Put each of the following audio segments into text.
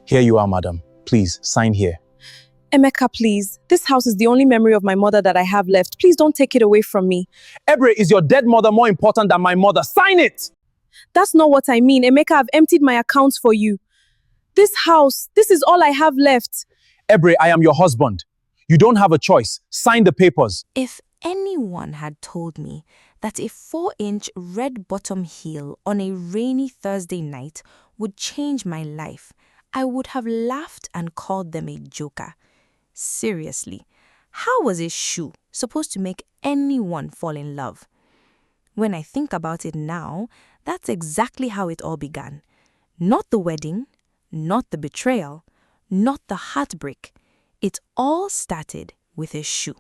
Here you are, madam. Please, sign here. Emeka, please. This house is the only memory of my mother that I have left. Please don't take it away from me. Ebere, is your dead mother more important than my mother? Sign it! That's not what I mean. Emeka, I've emptied my accounts for you. This house, this is all I have left. Ebere, I am your husband. You don't have a choice. Sign the papers. If anyone had told me that a 4-inch red bottom heel on a rainy Thursday night would change my life, I would have laughed and called them a joker. Seriously, how was a shoe supposed to make anyone fall in love? When I think about it now, that's exactly how it all began. Not the wedding, not the betrayal, not the heartbreak. It all started with a shoe.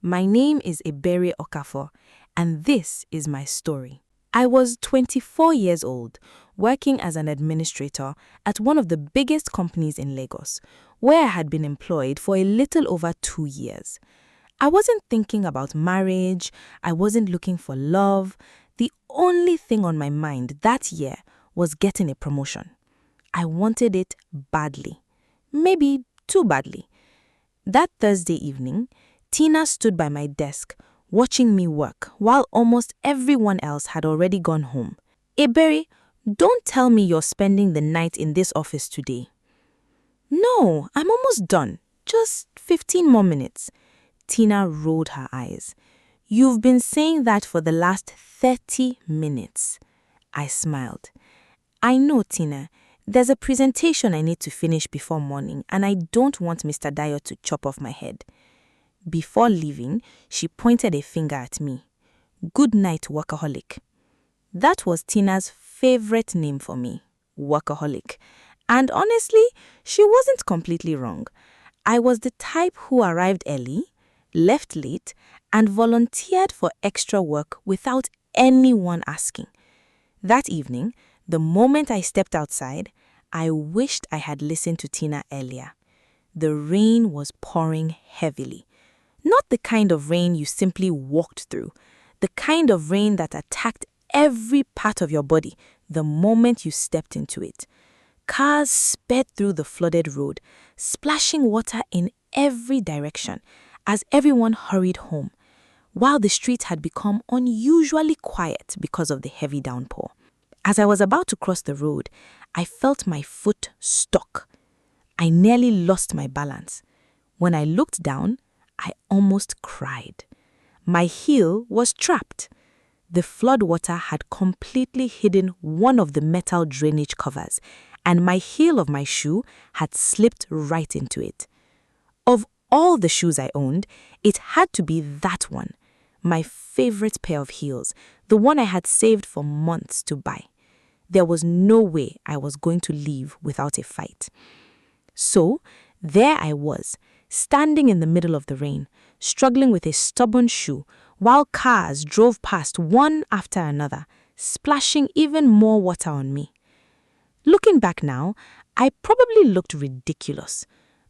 My name is Ebere Okafor, and this is my story. I was 24 years old, working as an administrator at one of the biggest companies in Lagos, where I had been employed for a little over 2 years. I wasn't thinking about marriage, I wasn't looking for love. The only thing on my mind that year was getting a promotion. I wanted it badly, maybe too badly. That Thursday evening, Tina stood by my desk, watching me work while almost everyone else had already gone home. Ebere, don't tell me you're spending the night in this office today. No, I'm almost done. Just 15 more minutes. Tina rolled her eyes. You've been saying that for the last 30 minutes. I smiled. I know, Tina. There's a presentation I need to finish before morning, and I don't want Mr. Dayo to chop off my head. Before leaving, she pointed a finger at me. Good night, workaholic. That was Tina's favorite name for me, workaholic. And honestly, she wasn't completely wrong. I was the type who arrived early, left late, and volunteered for extra work without anyone asking. That evening, the moment I stepped outside, I wished I had listened to Tina earlier. The rain was pouring heavily. Not the kind of rain you simply walked through, the kind of rain that attacked every part of your body the moment you stepped into it. Cars sped through the flooded road, splashing water in every direction as everyone hurried home, while the streets had become unusually quiet because of the heavy downpour. As I was about to cross the road, I felt my foot stuck. I nearly lost my balance. When I looked down, I almost cried. My heel was trapped. The floodwater had completely hidden one of the metal drainage covers, and my heel of my shoe had slipped right into it. Of all the shoes I owned, it had to be that one, my favorite pair of heels, the one I had saved for months to buy. There was no way I was going to leave without a fight. So, there I was, standing in the middle of the rain, struggling with a stubborn shoe, while cars drove past one after another, splashing even more water on me. Looking back now, I probably looked ridiculous.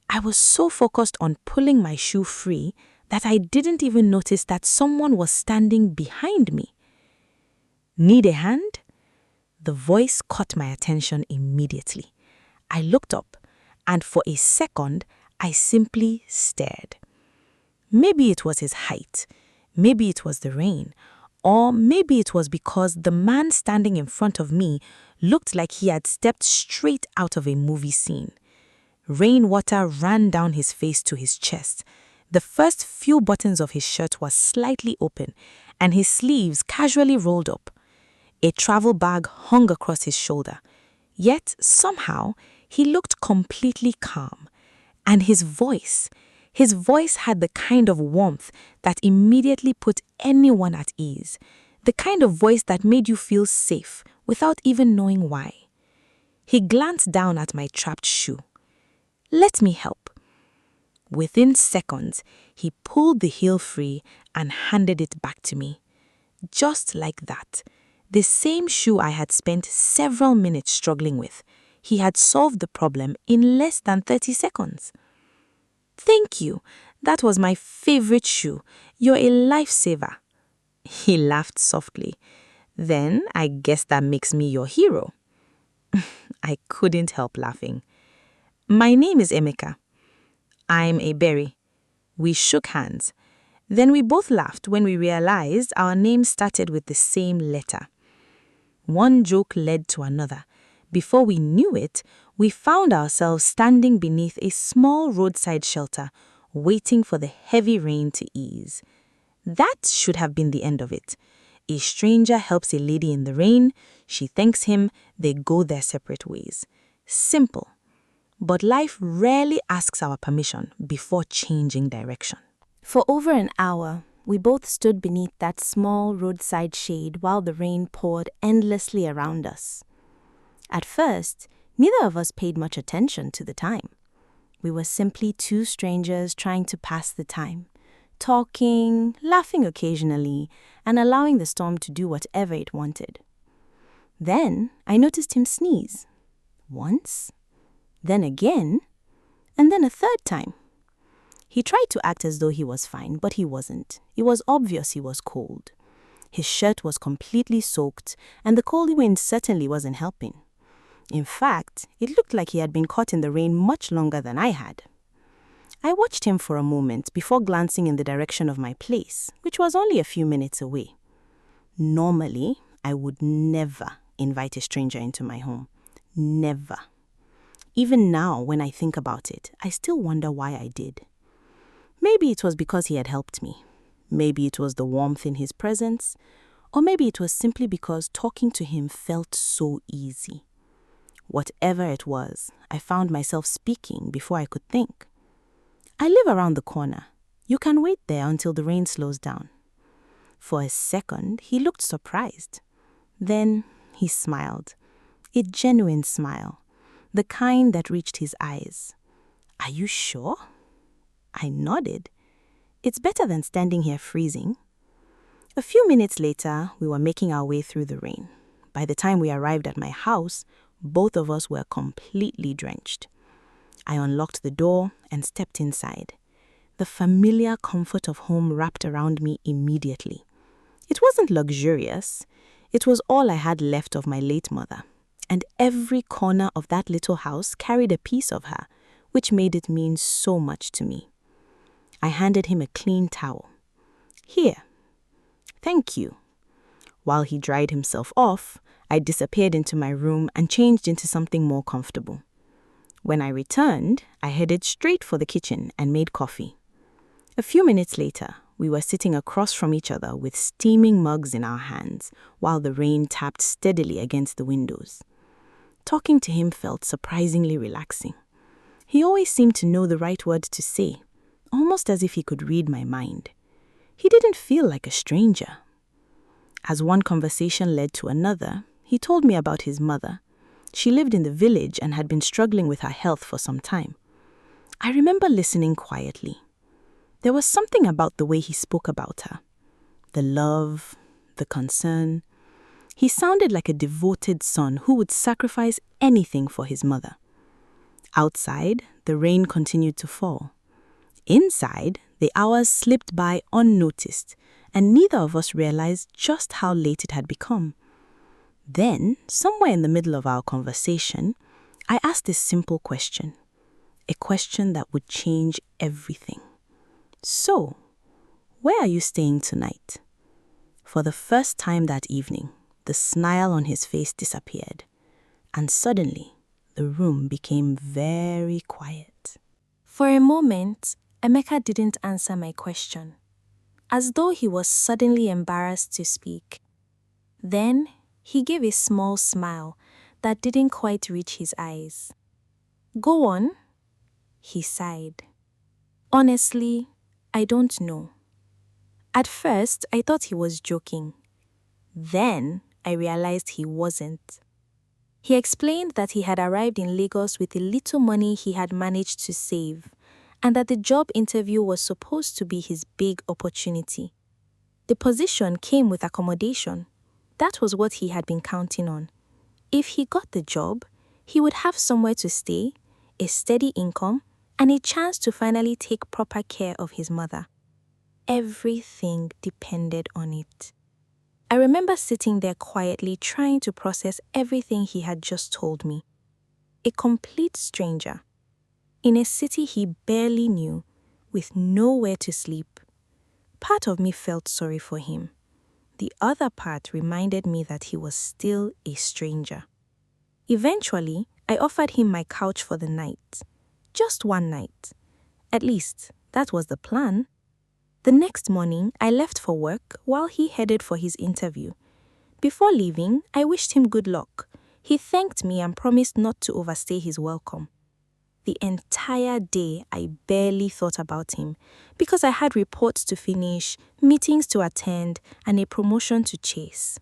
I was so focused on pulling my shoe free that I didn't even notice that someone was standing behind me. Need a hand? The voice caught my attention immediately. I looked up, and for a second, I simply stared. Maybe it was his height, maybe it was the rain, or maybe it was because the man standing in front of me looked like he had stepped straight out of a movie scene. Rainwater ran down his face to his chest. The first few buttons of his shirt were slightly open, and his sleeves casually rolled up. A travel bag hung across his shoulder. Yet, somehow, he looked completely calm. And his voice had the kind of warmth that immediately put anyone at ease. The kind of voice that made you feel safe without even knowing why. He glanced down at my trapped shoe. Let me help. Within seconds, he pulled the heel free and handed it back to me. Just like that, the same shoe I had spent several minutes struggling with, he had solved the problem in less than 30 seconds. Thank you. That was my favorite shoe. You're a lifesaver. He laughed softly. Then I guess that makes me your hero. I couldn't help laughing. My name is Emeka. I'm Ebere. We shook hands. Then we both laughed when we realized our names started with the same letter. One joke led to another. Before we knew it, we found ourselves standing beneath a small roadside shelter, waiting for the heavy rain to ease. That should have been the end of it. A stranger helps a lady in the rain, she thanks him, they go their separate ways. Simple. But life rarely asks our permission before changing direction. For over an hour, we both stood beneath that small roadside shade while the rain poured endlessly around us. At first, neither of us paid much attention to the time. We were simply two strangers trying to pass the time, talking, laughing occasionally, and allowing the storm to do whatever it wanted. Then I noticed him sneeze. Once, then again, and then a third time. He tried to act as though he was fine, but he wasn't. It was obvious he was cold. His shirt was completely soaked, and the cold wind certainly wasn't helping. In fact, it looked like he had been caught in the rain much longer than I had. I watched him for a moment before glancing in the direction of my place, which was only a few minutes away. Normally, I would never invite a stranger into my home. Never. Even now, when I think about it, I still wonder why I did. Maybe it was because he had helped me. Maybe it was the warmth in his presence. Or maybe it was simply because talking to him felt so easy. Whatever it was, I found myself speaking before I could think. I live around the corner. You can wait there until the rain slows down. For a second, he looked surprised. Then he smiled. A genuine smile. The kind that reached his eyes. Are you sure? I nodded. It's better than standing here freezing. A few minutes later, we were making our way through the rain. By the time we arrived at my house, both of us were completely drenched. I unlocked the door and stepped inside. The familiar comfort of home wrapped around me immediately. It wasn't luxurious. It was all I had left of my late mother. And every corner of that little house carried a piece of her, which made it mean so much to me. I handed him a clean towel. Here. Thank you. While he dried himself off, I disappeared into my room and changed into something more comfortable. When I returned, I headed straight for the kitchen and made coffee. A few minutes later, we were sitting across from each other with steaming mugs in our hands while the rain tapped steadily against the windows. Talking to him felt surprisingly relaxing. He always seemed to know the right words to say, almost as if he could read my mind. He didn't feel like a stranger. As one conversation led to another, he told me about his mother. She lived in the village and had been struggling with her health for some time. I remember listening quietly. There was something about the way he spoke about her. The love, the concern. He sounded like a devoted son who would sacrifice anything for his mother. Outside, the rain continued to fall. Inside, the hours slipped by unnoticed, and neither of us realized just how late it had become. Then, somewhere in the middle of our conversation, I asked a simple question, a question that would change everything. So, where are you staying tonight? For the first time that evening, the smile on his face disappeared, and suddenly, the room became very quiet. For a moment, Emeka didn't answer my question, as though he was suddenly embarrassed to speak. Then, he gave a small smile that didn't quite reach his eyes. Go on, he sighed. Honestly, I don't know. At first, I thought he was joking. Then, I realized he wasn't. He explained that he had arrived in Lagos with the little money he had managed to save, and that the job interview was supposed to be his big opportunity. The position came with accommodation. That was what he had been counting on. If he got the job, he would have somewhere to stay, a steady income, and a chance to finally take proper care of his mother. Everything depended on it. I remember sitting there quietly trying to process everything he had just told me. A complete stranger, in a city he barely knew, with nowhere to sleep. Part of me felt sorry for him. The other part reminded me that he was still a stranger. Eventually, I offered him my couch for the night. Just one night. At least, that was the plan. The next morning, I left for work while he headed for his interview. Before leaving, I wished him good luck. He thanked me and promised not to overstay his welcome. The entire day, I barely thought about him because I had reports to finish, meetings to attend, and a promotion to chase.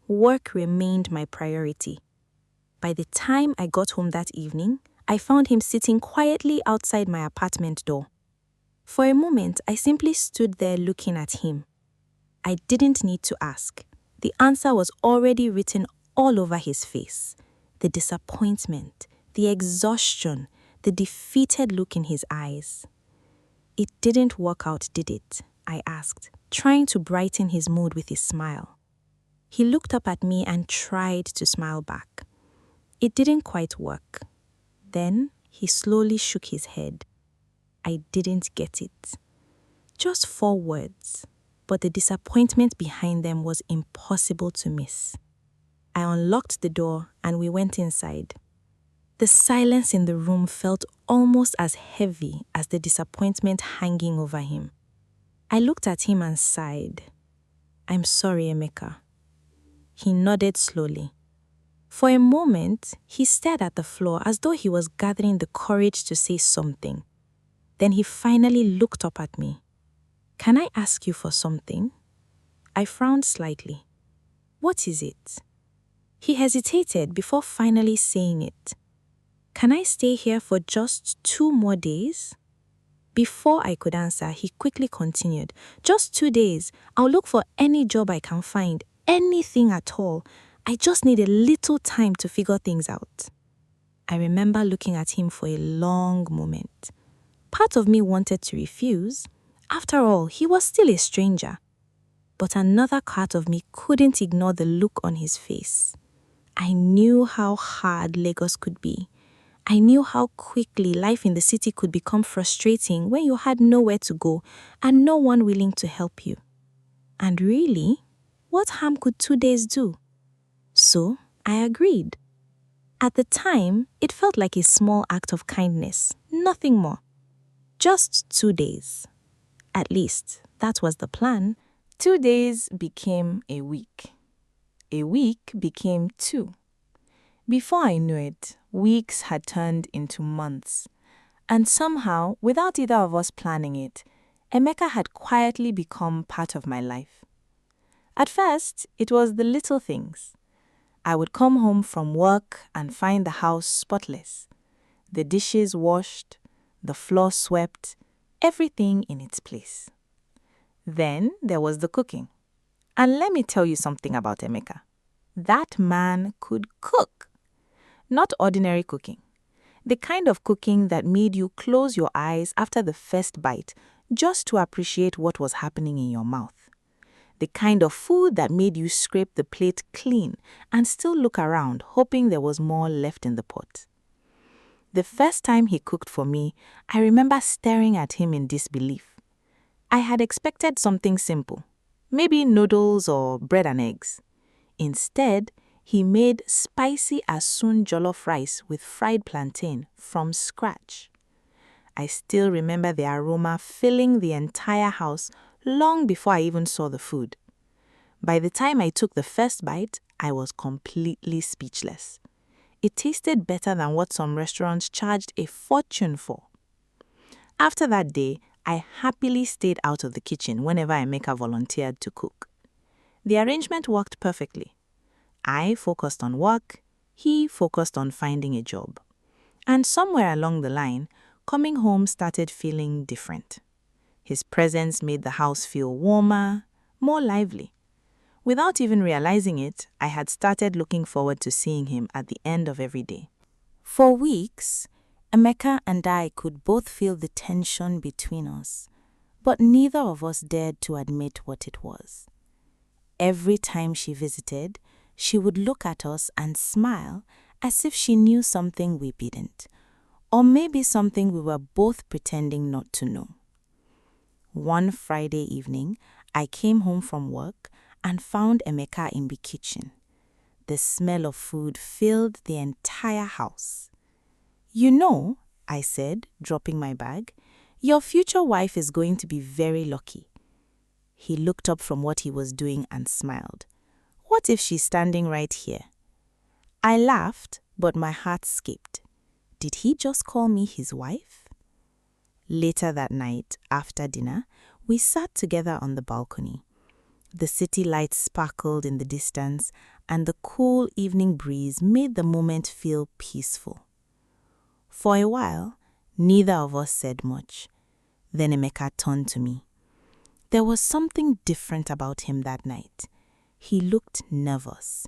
Work remained my priority. By the time I got home that evening, I found him sitting quietly outside my apartment door. For a moment, I simply stood there looking at him. I didn't need to ask. The answer was already written all over his face. The disappointment, the exhaustion, the defeated look in his eyes. It didn't work out, did it? I asked, trying to brighten his mood with a smile. He looked up at me and tried to smile back. It didn't quite work. Then he slowly shook his head. I didn't get it. Just 4 words, but the disappointment behind them was impossible to miss. I unlocked the door and we went inside. The silence in the room felt almost as heavy as the disappointment hanging over him. I looked at him and sighed. "I'm sorry, Emeka." He nodded slowly. For a moment, he stared at the floor as though he was gathering the courage to say something. Then he finally looked up at me. "Can I ask you for something?" I frowned slightly. "What is it?" He hesitated before finally saying it. "Can I stay here for just 2 more days?" Before I could answer, he quickly continued. "Just 2 days. I'll look for any job I can find, anything at all. I just need a little time to figure things out." I remember looking at him for a long moment. Part of me wanted to refuse. After all, he was still a stranger. But another part of me couldn't ignore the look on his face. I knew how hard Lagos could be. I knew how quickly life in the city could become frustrating when you had nowhere to go and no one willing to help you. And really, what harm could 2 days do? So I agreed. At the time, it felt like a small act of kindness, nothing more. Just 2 days. At least, that was the plan. 2 days became a week. A week became 2. Before I knew it, weeks had turned into months. And somehow, without either of us planning it, Emeka had quietly become part of my life. At first, it was the little things. I would come home from work and find the house spotless. The dishes washed, the floor swept, everything in its place. Then there was the cooking. And let me tell you something about Emeka. That man could cook. Not ordinary cooking. The kind of cooking that made you close your eyes after the first bite just to appreciate what was happening in your mouth. The kind of food that made you scrape the plate clean and still look around hoping there was more left in the pot. The first time he cooked for me, I remember staring at him in disbelief. I had expected something simple, maybe noodles or bread and eggs. Instead, he made spicy asun jollof rice with fried plantain from scratch. I still remember the aroma filling the entire house long before I even saw the food. By the time I took the first bite, I was completely speechless. It tasted better than what some restaurants charged a fortune for. After that day, I happily stayed out of the kitchen whenever Emeka volunteered to cook. The arrangement worked perfectly. I focused on work, he focused on finding a job. And somewhere along the line, coming home started feeling different. His presence made the house feel warmer, more lively. Without even realizing it, I had started looking forward to seeing him at the end of every day. For weeks, Emeka and I could both feel the tension between us, but neither of us dared to admit what it was. Every time she visited, she would look at us and smile as if she knew something we didn't, or maybe something we were both pretending not to know. One Friday evening, I came home from work and found Emeka in the kitchen. The smell of food filled the entire house. "You know," I said, dropping my bag, "your future wife is going to be very lucky." He looked up from what he was doing and smiled. "What if she's standing right here?" I laughed, but my heart skipped. Did he just call me his wife? Later that night, after dinner, we sat together on the balcony. The city lights sparkled in the distance, and the cool evening breeze made the moment feel peaceful. For a while, neither of us said much. Then Emeka turned to me. There was something different about him that night. He looked nervous.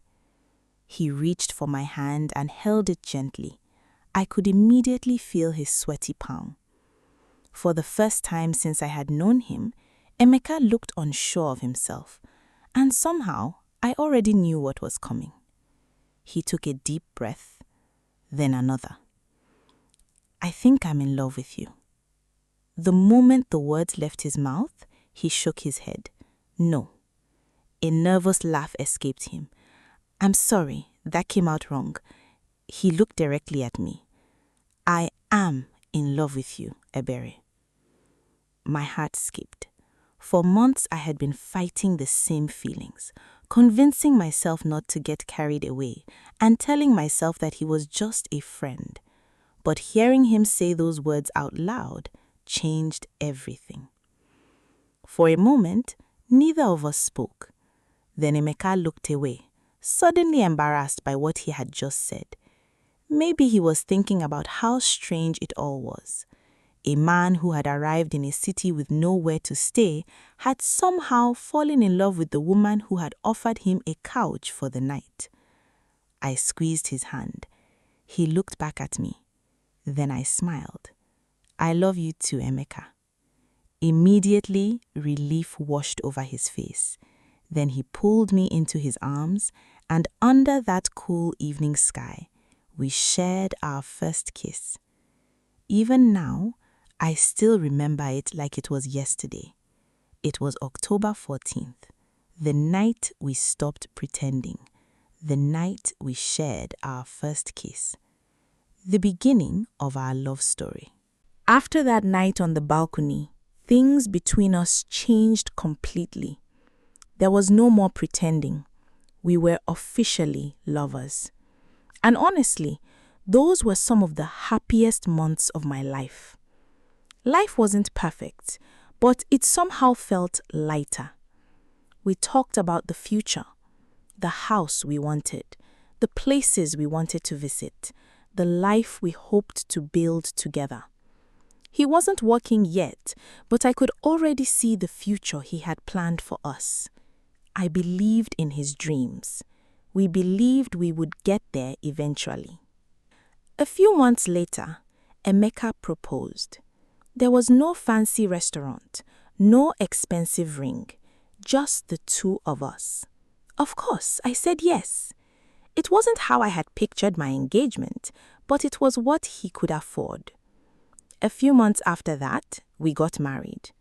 He reached for my hand and held it gently. I could immediately feel his sweaty palm. For the first time since I had known him, Emeka looked unsure of himself, and somehow I already knew what was coming. He took a deep breath, then another. "I think I'm in love with you." The moment the words left his mouth, he shook his head. "No." A nervous laugh escaped him. "I'm sorry, that came out wrong." He looked directly at me. "I am in love with you, Ebere." My heart skipped. For months I had been fighting the same feelings, convincing myself not to get carried away and telling myself that he was just a friend. But hearing him say those words out loud changed everything. For a moment, neither of us spoke. Then Emeka looked away, suddenly embarrassed by what he had just said. Maybe he was thinking about how strange it all was. A man who had arrived in a city with nowhere to stay had somehow fallen in love with the woman who had offered him a couch for the night. I squeezed his hand. He looked back at me. Then I smiled. "I love you too, Emeka." Immediately, relief washed over his face. Then he pulled me into his arms, and under that cool evening sky, we shared our first kiss. Even now, I still remember it like it was yesterday. It was October 14th, the night we stopped pretending, the night we shared our first kiss, the beginning of our love story. After that night on the balcony, things between us changed completely. There was no more pretending. We were officially lovers. And honestly, those were some of the happiest months of my life. Life wasn't perfect, but it somehow felt lighter. We talked about the future, the house we wanted, the places we wanted to visit, the life we hoped to build together. He wasn't working yet, but I could already see the future he had planned for us. I believed in his dreams. We believed we would get there eventually. A few months later, Emeka proposed. There was no fancy restaurant, no expensive ring, just the two of us. Of course, I said yes. It wasn't how I had pictured my engagement, but it was what he could afford. A few months after that, we got married.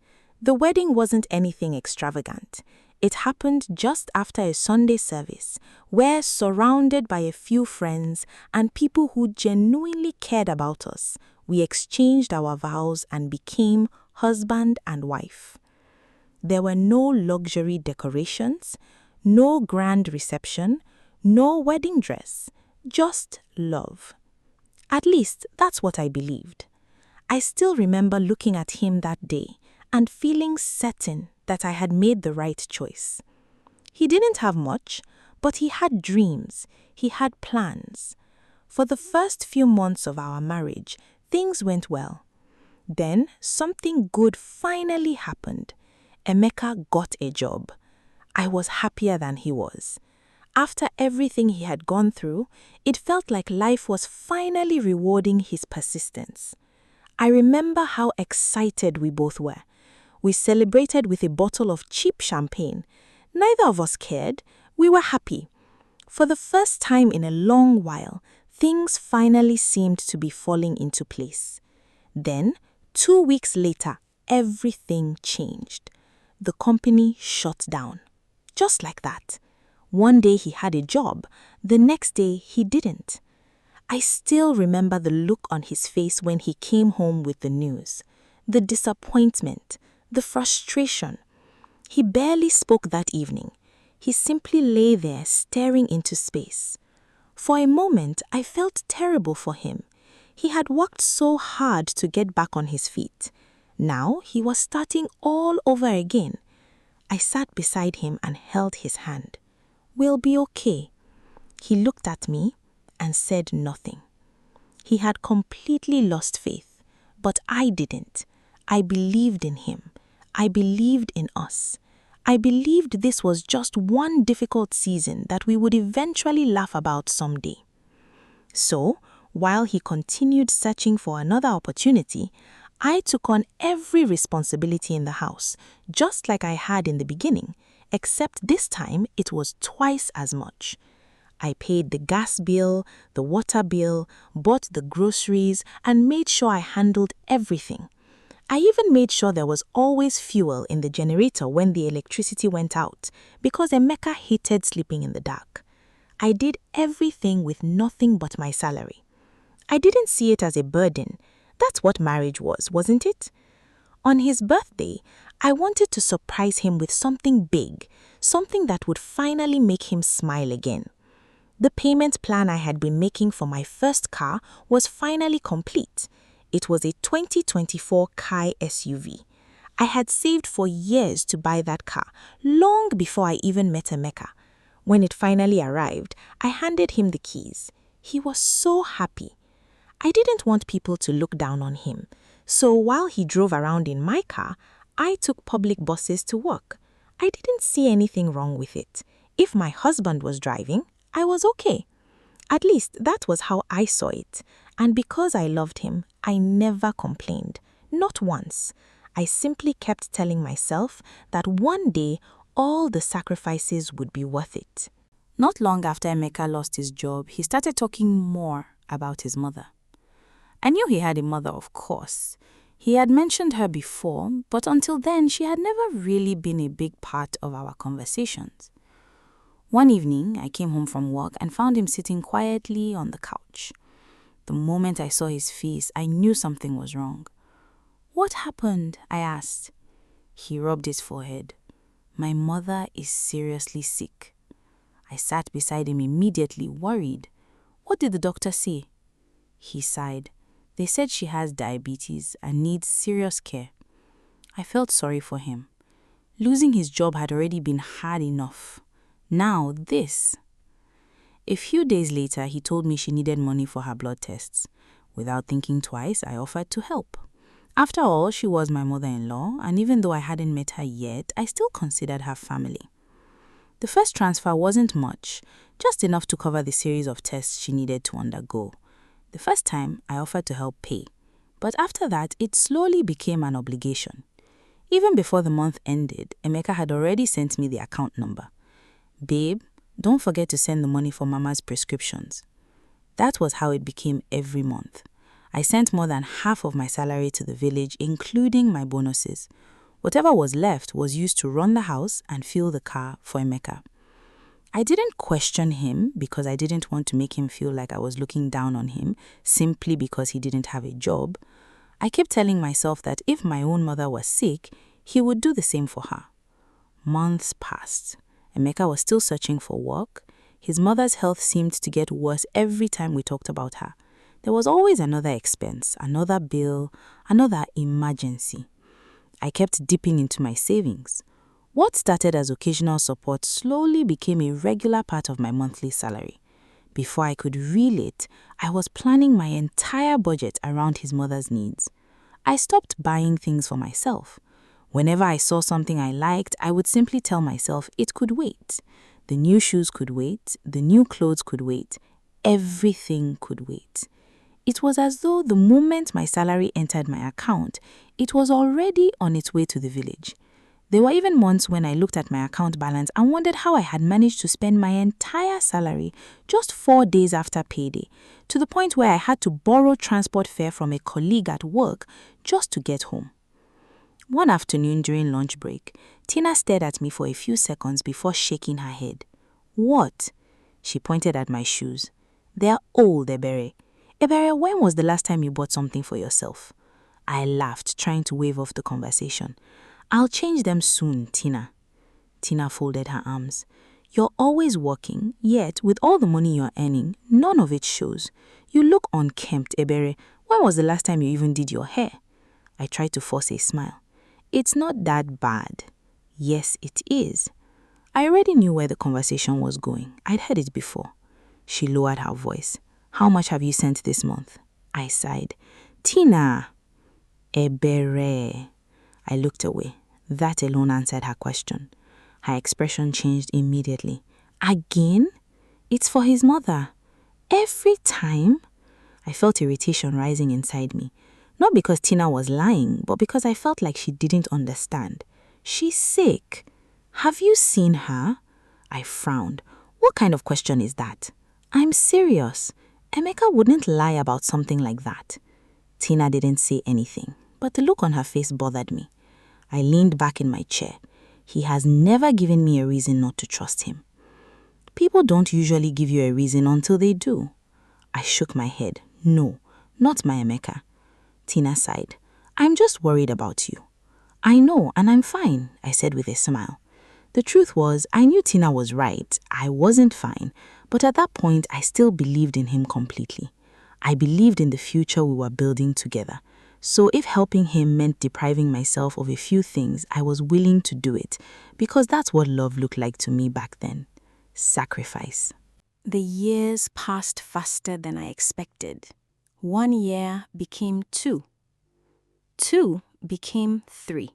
The wedding wasn't anything extravagant. It happened just after a Sunday service, where, surrounded by a few friends and people who genuinely cared about us, we exchanged our vows and became husband and wife. There were no luxury decorations, no grand reception, no wedding dress, just love. At least, that's what I believed. I still remember looking at him that day and feeling certain that I had made the right choice. He didn't have much, but he had dreams, he had plans. For the first few months of our marriage, things went well. Then something good finally happened. Emeka got a job. I was happier than he was. After everything he had gone through, it felt like life was finally rewarding his persistence. I remember how excited we both were. We celebrated with a bottle of cheap champagne, Neither of us cared. We were happy. For the first time in a long while, things finally seemed to be falling into place. Then, 2 weeks later, everything changed. The company shut down. Just like that. One day he had a job, the next day he didn't. I still remember the look on his face when he came home with the news. The disappointment, the frustration. He barely spoke that evening. He simply lay there staring into space. For a moment, I felt terrible for him. He had worked so hard to get back on his feet. Now he was starting all over again. I sat beside him and held his hand. "We'll be okay." He looked at me and said nothing. He had completely lost faith, but I didn't. I believed in him. I believed in us. I believed this was just one difficult season that we would eventually laugh about someday. So, while he continued searching for another opportunity, I took on every responsibility in the house, just like I had in the beginning, except this time it was twice as much. I paid the gas bill, the water bill, bought the groceries, and made sure I handled everything. I even made sure there was always fuel in the generator when the electricity went out, because Emeka hated sleeping in the dark. I did everything with nothing but my salary. I didn't see it as a burden. That's what marriage was, wasn't it? On his birthday, I wanted to surprise him with something big, something that would finally make him smile again. The payment plan I had been making for my first car was finally complete. It was a 2024 Kai SUV. I had saved for years to buy that car, long before I even met Emeka. When it finally arrived, I handed him the keys. He was so happy. I didn't want people to look down on him, so while he drove around in my car, I took public buses to work. I didn't see anything wrong with it. If my husband was driving, I was okay. At least that was how I saw it. And because I loved him, I never complained. Not once. I simply kept telling myself that one day all the sacrifices would be worth it. Not long after Emeka lost his job, he started talking more about his mother. I knew he had a mother, of course. He had mentioned her before, but until then, she had never really been a big part of our conversations. One evening, I came home from work and found him sitting quietly on the couch. The moment I saw his face, I knew something was wrong. "What happened?" I asked. He rubbed his forehead. "My mother is seriously sick." I sat beside him immediately, worried. "What did the doctor say?" He sighed. "They said she has diabetes and needs serious care." I felt sorry for him. Losing his job had already been hard enough. Now this. A few days later, he told me she needed money for her blood tests. Without thinking twice, I offered to help. After all, she was my mother-in-law, and even though I hadn't met her yet, I still considered her family. The first transfer wasn't much, just enough to cover the series of tests she needed to undergo. The first time, I offered to help pay, but after that, it slowly became an obligation. Even before the month ended, Emeka had already sent me the account number. "Babe, don't forget to send the money for Mama's prescriptions." That was how it became every month. I sent more than half of my salary to the village, including my bonuses. Whatever was left was used to run the house and fuel the car for Emeka. I didn't question him because I didn't want to make him feel like I was looking down on him simply because he didn't have a job. I kept telling myself that if my own mother was sick, he would do the same for her. Months passed. Emeka was still searching for work. His mother's health seemed to get worse every time we talked about her. There was always another expense, another bill, another emergency. I kept dipping into my savings. What started as occasional support slowly became a regular part of my monthly salary. Before I could reel it, I was planning my entire budget around his mother's needs. I stopped buying things for myself. Whenever I saw something I liked, I would simply tell myself it could wait. The new shoes could wait, the new clothes could wait, everything could wait. It was as though the moment my salary entered my account, it was already on its way to the village. There were even months when I looked at my account balance and wondered how I had managed to spend my entire salary just 4 days after payday, to the point where I had to borrow transport fare from a colleague at work just to get home. One afternoon during lunch break, Tina stared at me for a few seconds before shaking her head. "What?" She pointed at my shoes. "They're old, Ebere. Ebere, when was the last time you bought something for yourself?" I laughed, trying to wave off the conversation. "I'll change them soon, Tina." Tina folded her arms. "You're always working, yet with all the money you're earning, none of it shows. You look unkempt, Ebere. When was the last time you even did your hair?" I tried to force a smile. "It's not that bad." "Yes, it is." I already knew where the conversation was going. I'd heard it before. She lowered her voice. "How much have you sent this month?" I sighed. "Tina." "Ebere." I looked away. That alone answered her question. Her expression changed immediately. "Again? It's for his mother. Every time?" I felt irritation rising inside me. Not because Tina was lying, but because I felt like she didn't understand. "She's sick. Have you seen her?" I frowned. "What kind of question is that?" "I'm serious. Emeka wouldn't lie about something like that." Tina didn't say anything, but the look on her face bothered me. I leaned back in my chair. He has never given me a reason not to trust him. People don't usually give you a reason until they do. I shook my head. "No, not my Emeka." Tina sighed. "I'm just worried about you." "I know, and I'm fine," I said with a smile. The truth was, I knew Tina was right. I wasn't fine, but at that point, I still believed in him completely. I believed in the future we were building together. So if helping him meant depriving myself of a few things, I was willing to do it, because that's what love looked like to me back then. Sacrifice. The years passed faster than I expected. 1 year became 2. 2 became 3.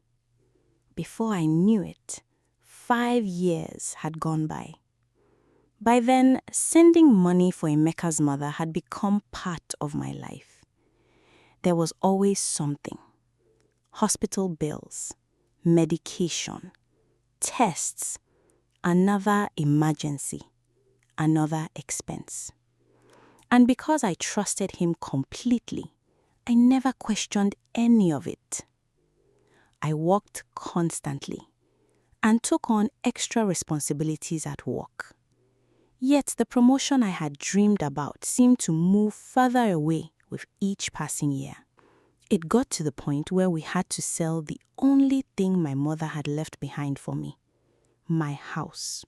Before I knew it, 5 years had gone by. By then, sending money for Emeka's mother had become part of my life. There was always something. Hospital bills, medication, tests, another emergency, another expense. And because I trusted him completely, I never questioned any of it. I worked constantly and took on extra responsibilities at work. Yet the promotion I had dreamed about seemed to move further away with each passing year. It got to the point where we had to sell the only thing my mother had left behind for me, my house,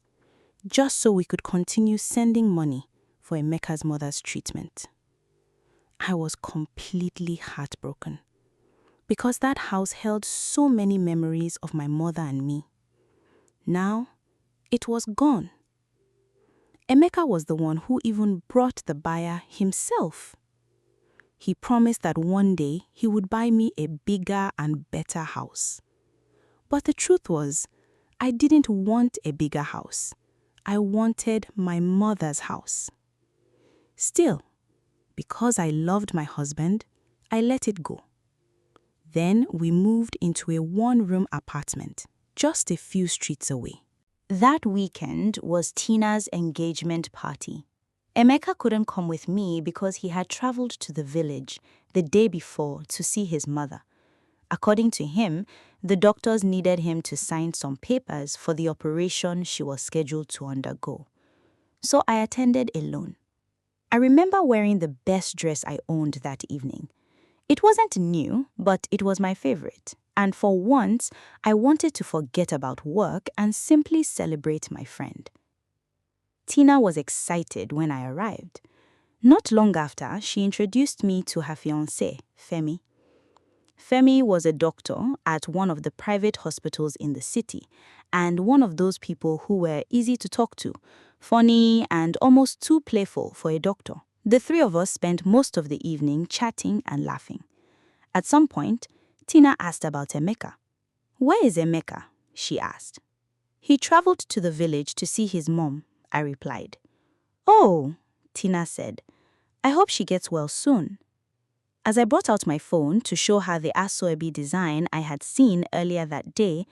just so we could continue sending money for Emeka's mother's treatment. I was completely heartbroken because that house held so many memories of my mother and me. Now, it was gone. Emeka was the one who even brought the buyer himself. He promised that one day he would buy me a bigger and better house. But the truth was, I didn't want a bigger house. I wanted my mother's house. Still, because I loved my husband, I let it go. Then we moved into a 1-room apartment, just a few streets away. That weekend was Tina's engagement party. Emeka couldn't come with me because he had traveled to the village the day before to see his mother. According to him, the doctors needed him to sign some papers for the operation she was scheduled to undergo. So I attended alone. I remember wearing the best dress I owned that evening. It wasn't new, but it was my favorite. And for once, I wanted to forget about work and simply celebrate my friend. Tina was excited when I arrived. Not long after, she introduced me to her fiancé, Femi. Femi was a doctor at one of the private hospitals in the city, and one of those people who were easy to talk to, funny and almost too playful for a doctor. The three of us spent most of the evening chatting and laughing. At some point, Tina asked about Emeka. "Where is Emeka?" she asked. "He traveled to the village to see his mom," I replied. "Oh," Tina said. "I hope she gets well soon." As I brought out my phone to show her the Asoebi design I had seen earlier that day,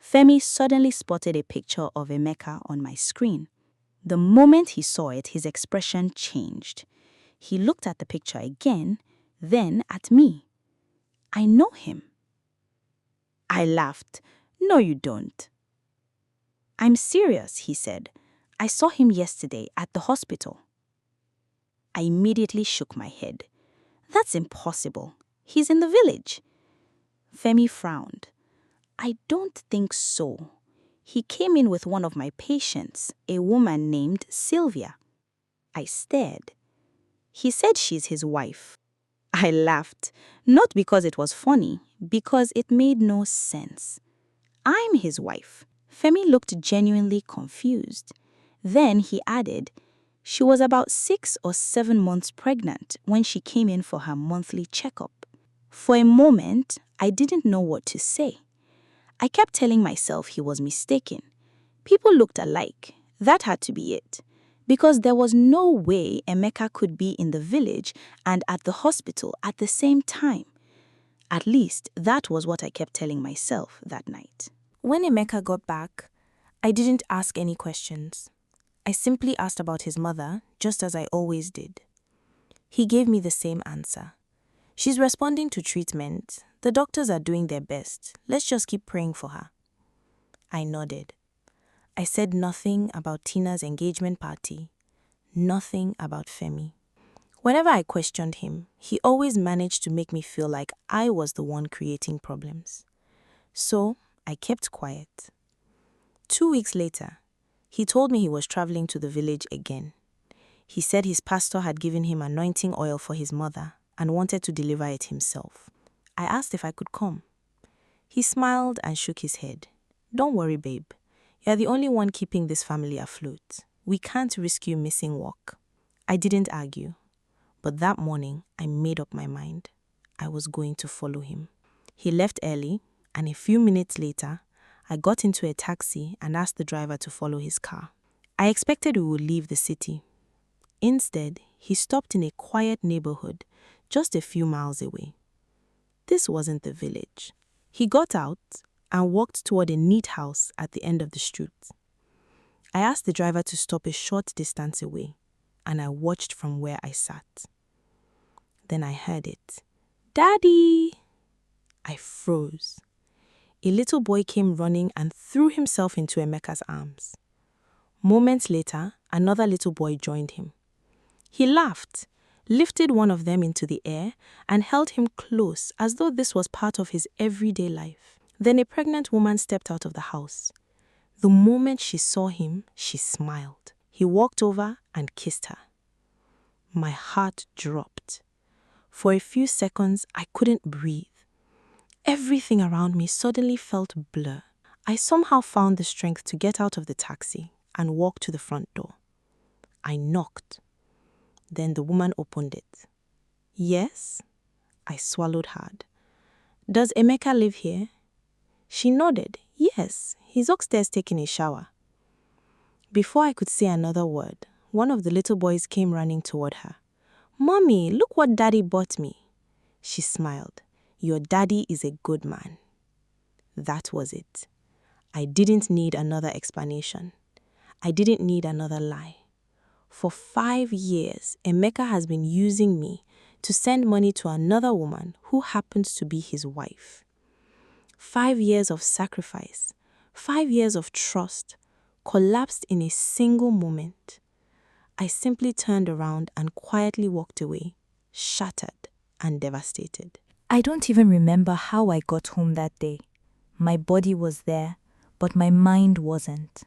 Femi suddenly spotted a picture of Emeka on my screen. The moment he saw it, his expression changed. He looked at the picture again, then at me. I know him. I laughed. No, you don't. I'm serious, he said. I saw him yesterday at the hospital. I immediately shook my head. That's impossible. He's in the village. Femi frowned. I don't think so. He came in with one of my patients, a woman named Sylvia. I stared. He said she's his wife. I laughed, not because it was funny, because it made no sense. I'm his wife. Femi looked genuinely confused. Then he added, she was about 6 or 7 months pregnant when she came in for her monthly checkup. For a moment, I didn't know what to say. I kept telling myself he was mistaken. People looked alike. That had to be it. Because there was no way Emeka could be in the village and at the hospital at the same time. At least, that was what I kept telling myself that night. When Emeka got back, I didn't ask any questions. I simply asked about his mother, just as I always did. He gave me the same answer. She's responding to treatment. The doctors are doing their best. Let's just keep praying for her. I nodded. I said nothing about Tina's engagement party, nothing about Femi. Whenever I questioned him, he always managed to make me feel like I was the one creating problems. So I kept quiet. 2 weeks later, he told me he was traveling to the village again. He said his pastor had given him anointing oil for his mother and wanted to deliver it himself. I asked if I could come. He smiled and shook his head. Don't worry, babe. You're the only one keeping this family afloat. We can't risk you missing work. I didn't argue. But that morning, I made up my mind. I was going to follow him. He left early, and a few minutes later, I got into a taxi and asked the driver to follow his car. I expected we would leave the city. Instead, he stopped in a quiet neighborhood just a few miles away. This wasn't the village. He got out and walked toward a neat house at the end of the street. I asked the driver to stop a short distance away, and I watched from where I sat. Then I heard it. Daddy! I froze. A little boy came running and threw himself into Emeka's arms. Moments later, another little boy joined him. He laughed, lifted one of them into the air, and held him close as though this was part of his everyday life. Then a pregnant woman stepped out of the house. The moment she saw him, she smiled. He walked over and kissed her. My heart dropped. For a few seconds, I couldn't breathe. Everything around me suddenly felt blur. I somehow found the strength to get out of the taxi and walk to the front door. I knocked. Then the woman opened it. Yes? I swallowed hard. Does Emeka live here? She nodded. Yes, he's upstairs taking a shower. Before I could say another word, one of the little boys came running toward her. Mommy, look what Daddy bought me. She smiled. Your daddy is a good man. That was it. I didn't need another explanation. I didn't need another lie. For 5 years, Emeka has been using me to send money to another woman who happens to be his wife. 5 years of sacrifice, 5 years of trust, collapsed in a single moment. I simply turned around and quietly walked away, shattered and devastated. I don't even remember how I got home that day. My body was there, but my mind wasn't.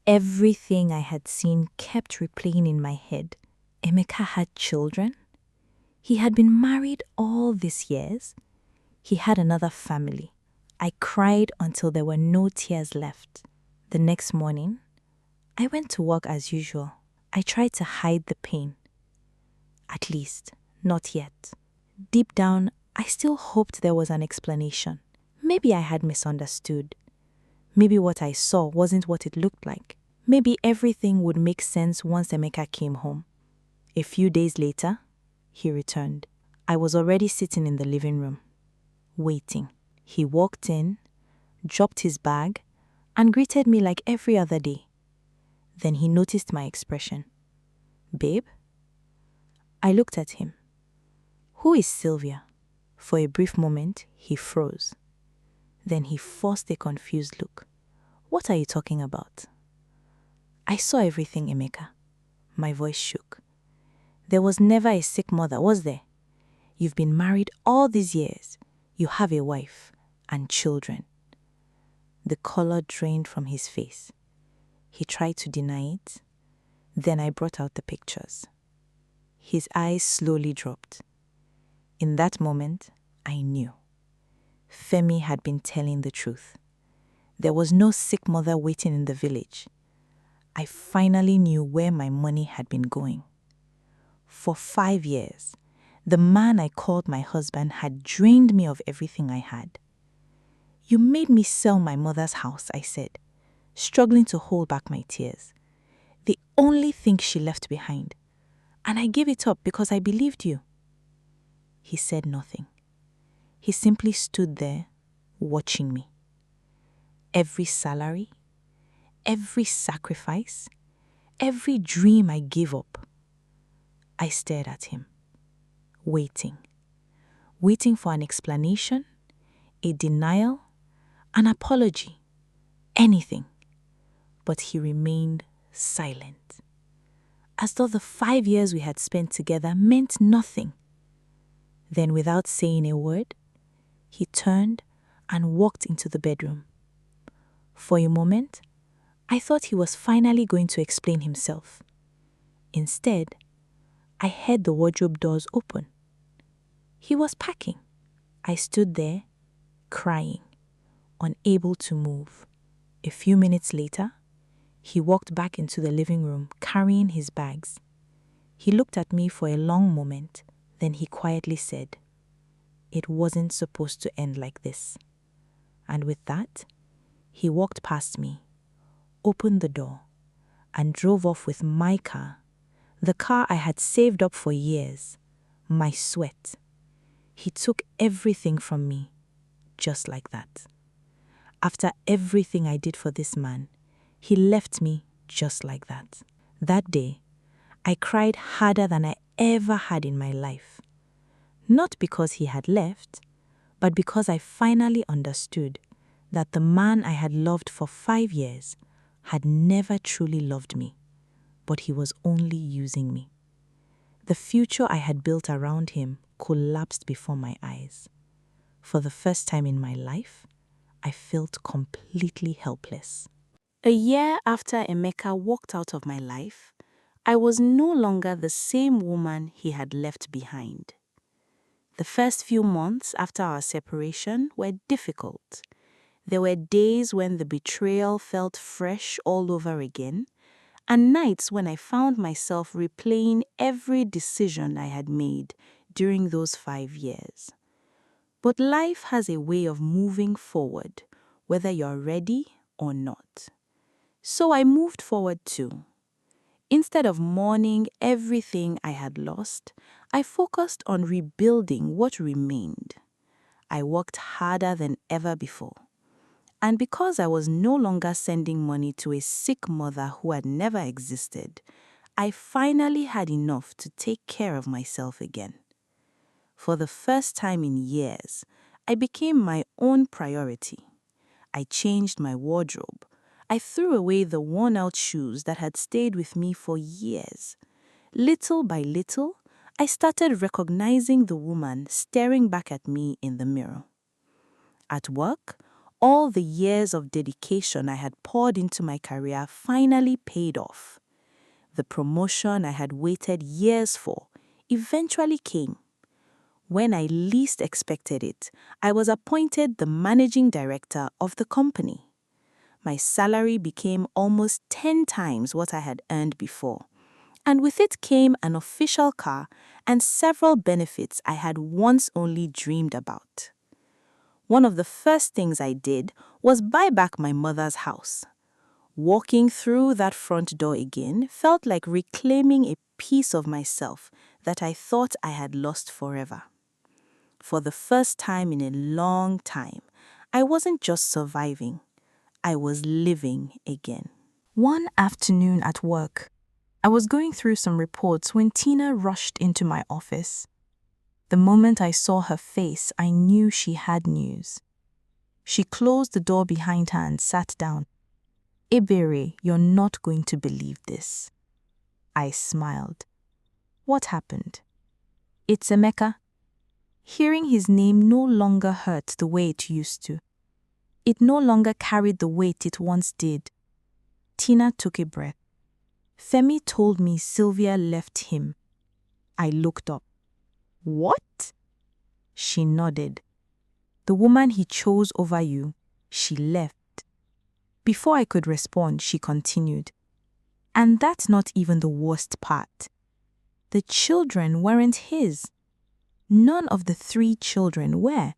Everything I had seen kept replaying in my head. Emeka had children. He had been married all these years. He had another family. I cried until there were no tears left. The next morning, I went to work as usual. I tried to hide the pain. At least, not yet. Deep down, I still hoped there was an explanation. Maybe I had misunderstood. Maybe what I saw wasn't what it looked like. Maybe everything would make sense once Emeka came home. A few days later, he returned. I was already sitting in the living room, waiting. He walked in, dropped his bag, and greeted me like every other day. Then he noticed my expression. Babe? I looked at him. Who is Sylvia? For a brief moment, he froze. Then he forced a confused look. What are you talking about? I saw everything, Emeka. My voice shook. There was never a sick mother, was there? You've been married all these years. You have a wife and children. The color drained from his face. He tried to deny it. Then I brought out the pictures. His eyes slowly dropped. In that moment, I knew. Femi had been telling the truth. There was no sick mother waiting in the village. I finally knew where my money had been going. For 5 years, the man I called my husband had drained me of everything I had. You made me sell my mother's house, I said, struggling to hold back my tears. The only thing she left behind. And I gave it up because I believed you. He said nothing. He simply stood there, watching me. Every salary, every sacrifice, every dream I gave up. I stared at him, waiting for an explanation, a denial, an apology, anything. But he remained silent, as though the 5 years we had spent together meant nothing. Then, without saying a word, he turned and walked into the bedroom. For a moment, I thought he was finally going to explain himself. Instead, I heard the wardrobe doors open. He was packing. I stood there, crying, unable to move. A few minutes later, he walked back into the living room carrying his bags. He looked at me for a long moment, then he quietly said, "It wasn't supposed to end like this." And with that, he walked past me, opened the door, and drove off with my car, the car I had saved up for years, my sweat. He took everything from me, just like that. After everything I did for this man, he left me just like that. That day, I cried harder than I ever had in my life. Not because he had left, but because I finally understood that the man I had loved for 5 years had never truly loved me, but he was only using me. The future I had built around him collapsed before my eyes. For the first time in my life, I felt completely helpless. A year after Emeka walked out of my life, I was no longer the same woman he had left behind. The first few months after our separation were difficult. There were days when the betrayal felt fresh all over again, and nights when I found myself replaying every decision I had made during those 5 years. But life has a way of moving forward, whether you're ready or not. So I moved forward too. Instead of mourning everything I had lost, I focused on rebuilding what remained. I worked harder than ever before. And because I was no longer sending money to a sick mother who had never existed, I finally had enough to take care of myself again. For the first time in years, I became my own priority. I changed my wardrobe. I threw away the worn-out shoes that had stayed with me for years. Little by little, I started recognizing the woman staring back at me in the mirror. At work, all the years of dedication I had poured into my career finally paid off. The promotion I had waited years for eventually came. When I least expected it, I was appointed the managing director of the company. My salary became almost 10 times what I had earned before, and with it came an official car and several benefits I had once only dreamed about. One of the first things I did was buy back my mother's house. Walking through that front door again felt like reclaiming a piece of myself that I thought I had lost forever. For the first time in a long time, I wasn't just surviving. I was living again. One afternoon at work, I was going through some reports when Tina rushed into my office. The moment I saw her face, I knew she had news. She closed the door behind her and sat down. "Ebere, you're not going to believe this." I smiled. "What happened?" "It's Emeka." Hearing his name no longer hurt the way it used to. It no longer carried the weight it once did. Tina took a breath. "Femi told me Sylvia left him." I looked up. "What?" She nodded. "The woman he chose over you, she left." Before I could respond, she continued. "And that's not even the worst part. The children weren't his. None of the 3 children were."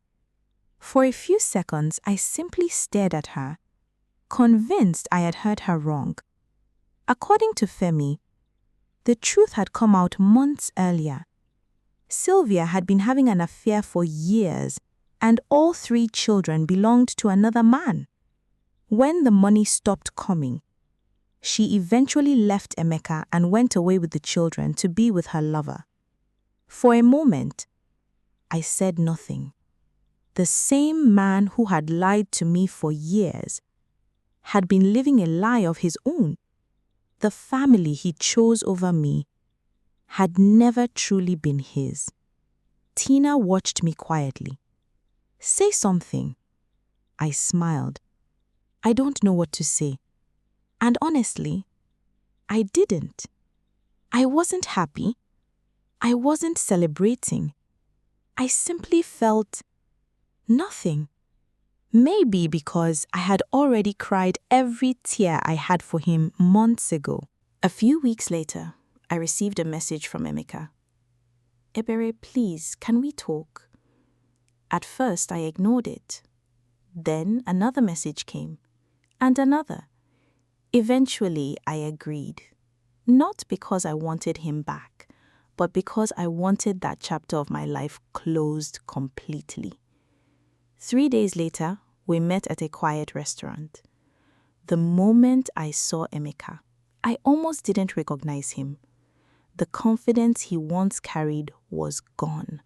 For a few seconds, I simply stared at her, convinced I had heard her wrong. According to Femi, the truth had come out months earlier. Sylvia had been having an affair for years, and all 3 children belonged to another man. When the money stopped coming, she eventually left Emeka and went away with the children to be with her lover. For a moment, I said nothing. The same man who had lied to me for years had been living a lie of his own. The family he chose over me had never truly been his. Tina watched me quietly. "Say something." I smiled. "I don't know what to say." And honestly, I didn't. I wasn't happy. I wasn't celebrating. I simply felt nothing. Maybe because I had already cried every tear I had for him months ago. A few weeks later, I received a message from Emeka. "Ebere, please, can we talk?" At first, I ignored it. Then another message came, and another. Eventually, I agreed. Not because I wanted him back, but because I wanted that chapter of my life closed completely. 3 days later, we met at a quiet restaurant. The moment I saw Emeka, I almost didn't recognize him. The confidence he once carried was gone.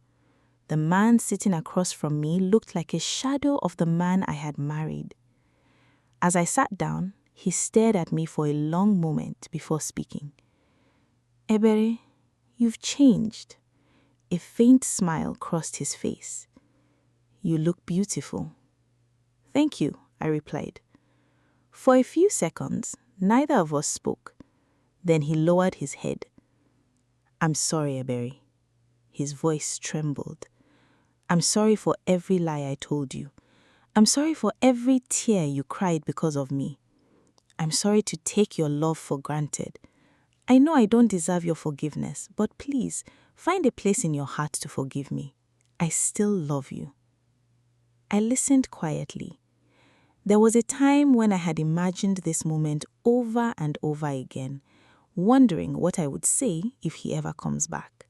The man sitting across from me looked like a shadow of the man I had married. As I sat down, he stared at me for a long moment before speaking. "Ebere, you've changed." A faint smile crossed his face. "You look beautiful." "Thank you," I replied. For a few seconds, neither of us spoke. Then he lowered his head. "I'm sorry, Ebere." His voice trembled. "I'm sorry for every lie I told you. I'm sorry for every tear you cried because of me. I'm sorry to take your love for granted. I know I don't deserve your forgiveness, but please, find a place in your heart to forgive me. I still love you." I listened quietly. There was a time when I had imagined this moment over and over again, wondering what I would say if he ever comes back.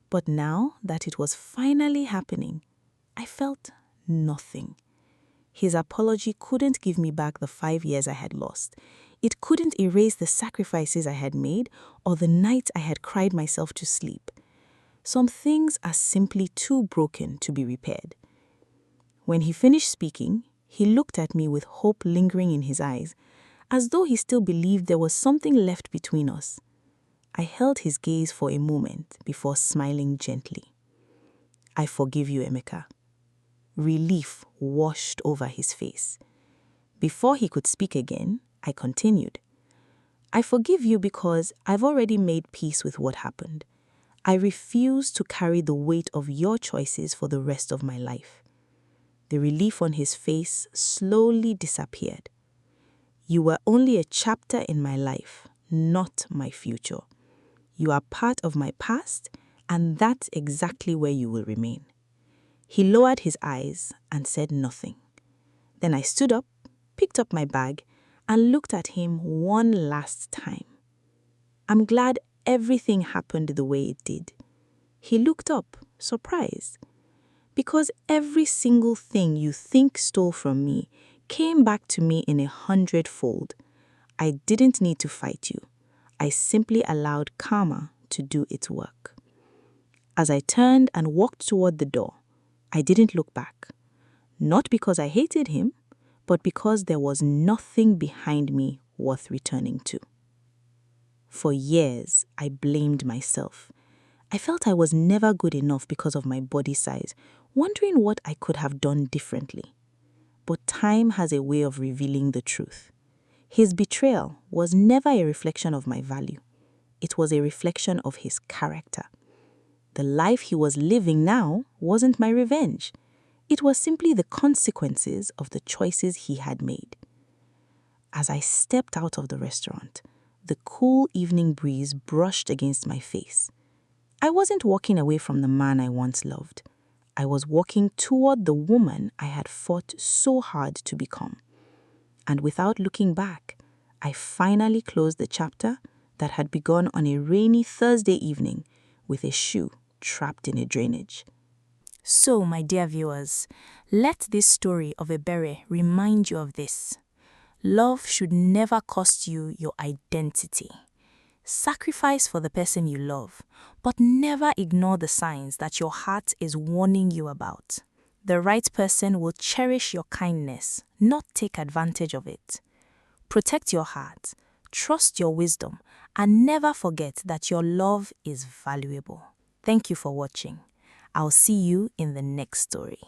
But now that it was finally happening, I felt nothing. His apology couldn't give me back the 5 years I had lost. It couldn't erase the sacrifices I had made or the nights I had cried myself to sleep. Some things are simply too broken to be repaired. When he finished speaking, he looked at me with hope lingering in his eyes, as though he still believed there was something left between us. I held his gaze for a moment before smiling gently. "I forgive you, Emeka." Relief washed over his face. Before he could speak again, I continued. "I forgive you because I've already made peace with what happened. I refuse to carry the weight of your choices for the rest of my life." The relief on his face slowly disappeared. "You were only a chapter in my life, not my future. You are part of my past, and that's exactly where you will remain." He lowered his eyes and said nothing. Then I stood up, picked up my bag, and looked at him one last time. "I'm glad everything happened the way it did." He looked up, surprised. "Because every single thing you think stole from me came back to me in 100-fold. I didn't need to fight you. I simply allowed karma to do its work. As I turned and walked toward the door, I didn't look back. Not because I hated him, but because there was nothing behind me worth returning to. For years, I blamed myself. I felt I was never good enough because of my body size, wondering what I could have done differently. But time has a way of revealing the truth. His betrayal was never a reflection of my value. It was a reflection of his character. The life he was living now wasn't my revenge. It was simply the consequences of the choices he had made. As I stepped out of the restaurant, the cool evening breeze brushed against my face. I wasn't walking away from the man I once loved. I was walking toward the woman I had fought so hard to become. And without looking back, I finally closed the chapter that had begun on a rainy Thursday evening with a shoe trapped in a drainage. So, my dear viewers, let this story of Ebere remind you of this. Love should never cost you your identity. Sacrifice for the person you love, but never ignore the signs that your heart is warning you about. The right person will cherish your kindness, not take advantage of it. Protect your heart, trust your wisdom, and never forget that your love is valuable. Thank you for watching. I'll see you in the next story.